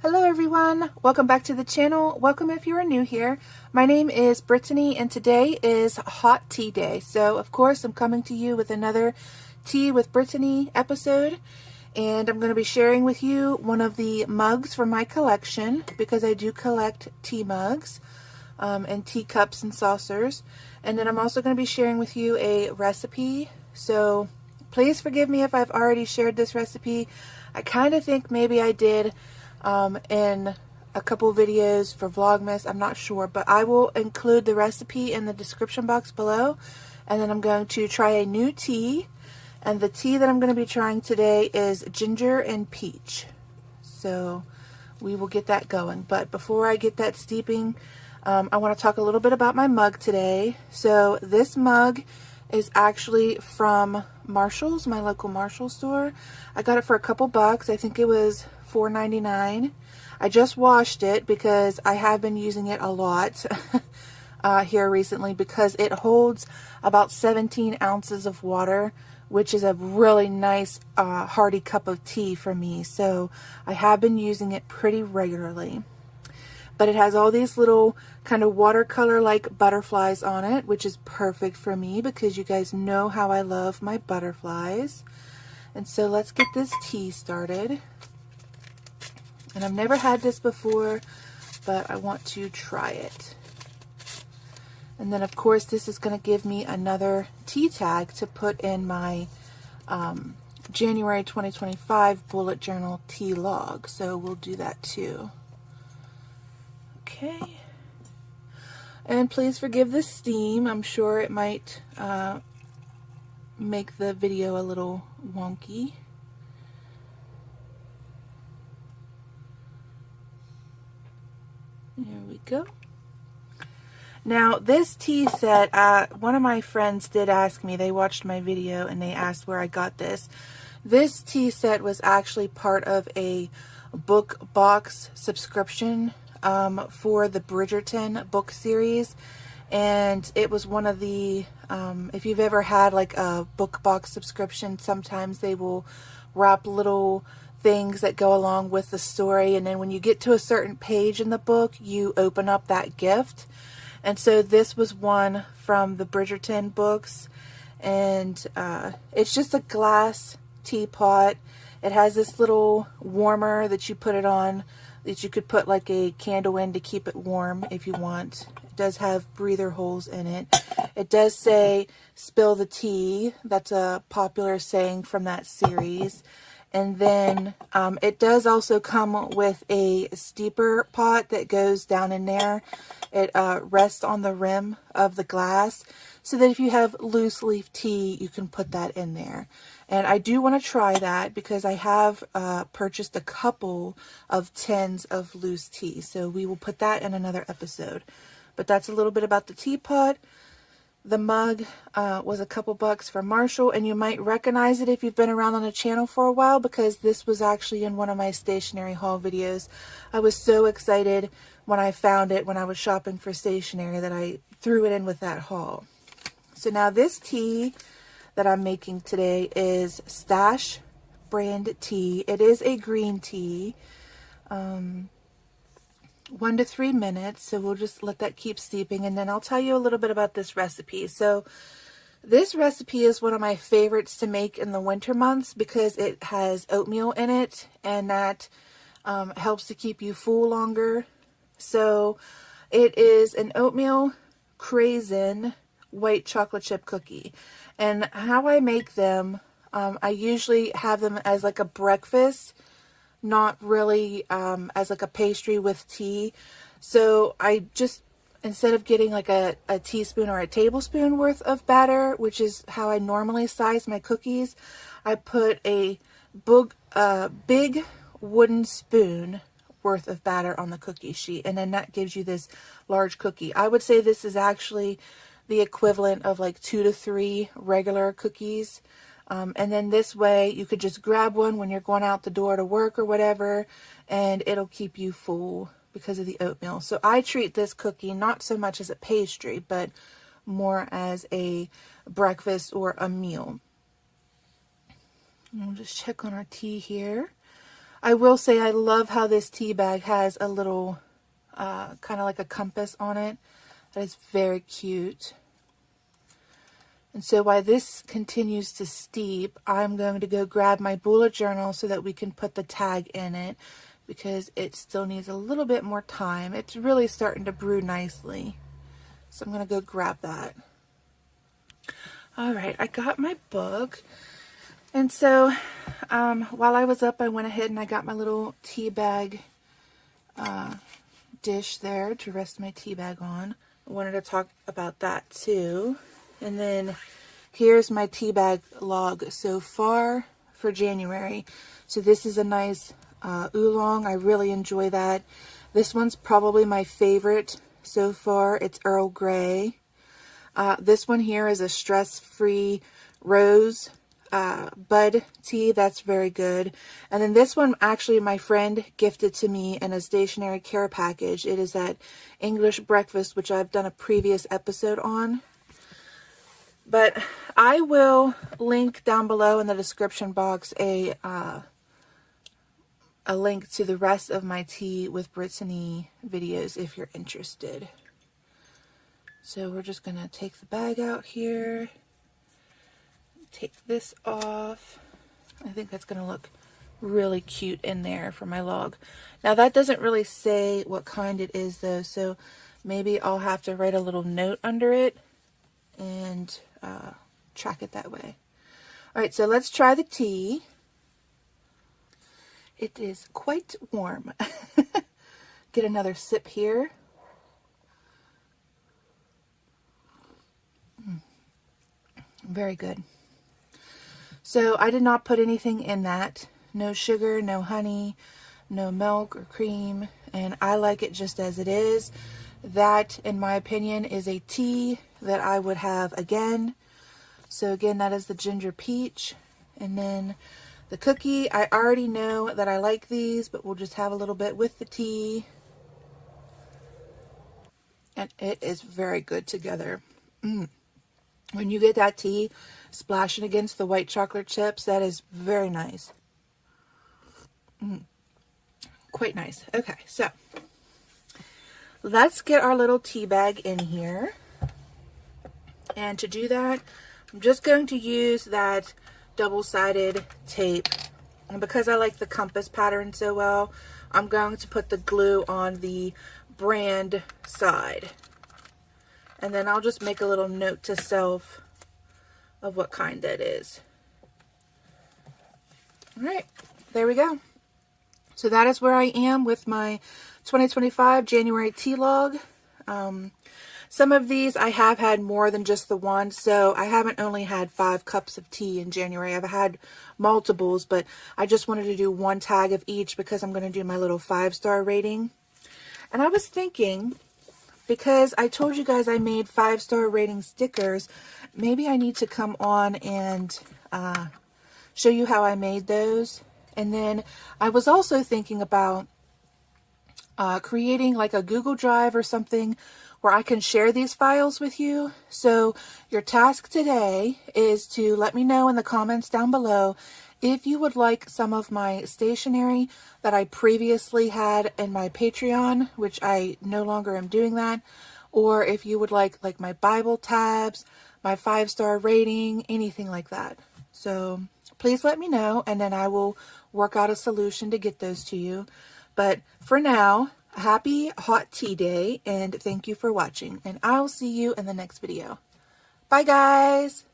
Hello everyone, welcome back to the channel. Welcome if you are new here. My name is Brittany and today is hot tea day. So of course I'm coming to you with another Tea with Brittany episode, and I'm going to be sharing with you one of the mugs from my collection because I do collect tea mugs and teacups and saucers. And then I'm also going to be sharing with you a recipe. So please forgive me if I've already shared this recipe. I kind of think maybe I did in a couple videos for Vlogmas. I'm not sure, but I will include the recipe in the description box below. And then I'm going to try a new tea, and the tea that I'm going to be trying today is ginger and peach. So we will get that going. But before I get that steeping, I want to talk a little bit about my mug today. So this mug is actually from Marshall's, my local Marshall store. I got it for a couple bucks. I think it was $4.99. I just washed it because I have been using it a lot here recently because it holds about 17 ounces of water, which is a really nice hearty cup of tea for me. So I have been using it pretty regularly. But it has all these little kind of watercolor like butterflies on it, which is perfect for me because you guys know how I love my butterflies. And so let's get this tea started. And I've never had this before, but I want to try it. And then of course this is going to give me another tea tag to put in my January 2025 bullet journal tea log. So we'll do that too. Okay. And please forgive the steam. I'm sure it might make the video a little wonky. There we go. Now this tea set, one of my friends did ask me, they watched my video and they asked where I got this. This tea set was actually part of a book box subscription for the Bridgerton book series, and it was one of the if you've ever had like a book box subscription, sometimes they will wrap little things that go along with the story, and then when you get to a certain page in the book you open up that gift. And so this was one from the Bridgerton books, and it's just a glass teapot. It has this little warmer that you put it on, that you could put like a candle in to keep it warm if you want. It does have breather holes in it. It does say spill the tea. That's a popular saying from that series. And then it does also come with a steeper pot that goes down in there. It rests on the rim of the glass so that if you have loose leaf tea, you can put that in there. And I do want to try that because I have purchased a couple of tins of loose tea. So we will put that in another episode. But that's a little bit about the teapot. The mug was a couple bucks from Marshall, and you might recognize it if you've been around on the channel for a while because this was actually in one of my stationery haul videos. I was so excited when I found it when I was shopping for stationery that I threw it in with that haul. So now this tea that I'm making today is Stash brand tea. It is a green tea. 1 to 3 minutes, so we'll just let that keep steeping, and then I'll tell you a little bit about this recipe. So this recipe is one of my favorites to make in the winter months because it has oatmeal in it, and that helps to keep you full longer. So it is an oatmeal craisin white chocolate chip cookie, and how I make them, I usually have them as like a breakfast, not really as like a pastry with tea. So I just, instead of getting like a teaspoon or a tablespoon worth of batter, which is how I normally size my cookies, I put a big wooden spoon worth of batter on the cookie sheet, and then that gives you this large cookie. I would say this is actually the equivalent of like 2 to 3 regular cookies. And then this way you could just grab one when you're going out the door to work or whatever, and it'll keep you full because of the oatmeal. So I treat this cookie not so much as a pastry, but more as a breakfast or a meal. And we'll just check on our tea here. I will say I love how this tea bag has a little kind of like a compass on it. That is very cute. And so while this continues to steep, I'm going to go grab my bullet journal so that we can put the tag in it, because it still needs a little bit more time. It's really starting to brew nicely. So I'm going to go grab that. All right, I got my book. And so while I was up, I went ahead and I got my little tea bag dish there to rest my tea bag on. I wanted to talk about that too. And then here's my tea bag log so far for January. So this is a nice oolong. I really enjoy that. This one's probably my favorite so far. It's Earl Grey. This one here is a stress-free rose bud tea. That's very good. And then this one, actually, my friend gifted to me in a stationary care package. It is that English breakfast, which I've done a previous episode on. But I will link down below in the description box a link to the rest of my tea with Brittany videos if you're interested. So we're just going to take the bag out here. Take this off. I think that's going to look really cute in there for my log. Now that doesn't really say what kind it is though, so maybe I'll have to write a little note under it and track it that way. Alright, so let's try the tea. It is quite warm. Get another sip here. Very good. So I did not put anything in that. No sugar, no honey, no milk or cream, and I like it just as it is. That, in my opinion, is a tea that I would have again. So again, that is the ginger peach. And then the cookie, I already know that I like these, but we'll just have a little bit with the tea. And it is very good together. When you get that tea splashing against the white chocolate chips, that is very nice. Quite nice. Okay, so let's get our little tea bag in here. And to do that, I'm just going to use that double-sided tape. And because I like the compass pattern so well, I'm going to put the glue on the brand side. And then I'll just make a little note to self of what kind that is. All right, there we go. So that is where I am with my 2025 January tea log. Some of these I have had more than just the one, so I haven't only had 5 cups of tea in January. I've had multiples, but I just wanted to do one tag of each because I'm going to do my little 5-star rating. And I was thinking, because I told you guys I made 5-star rating stickers, maybe I need to come on and show you how I made those. And then I was also thinking about creating like a Google Drive or something where I can share these files with you. So your task today is to let me know in the comments down below if you would like some of my stationery that I previously had in my Patreon, which I no longer am doing that, or if you would like my Bible tabs, my 5-star rating, anything like that. So please let me know, and then I will work out a solution to get those to you. But for now, happy hot tea day, and thank you for watching, and I'll see you in the next video. Bye guys!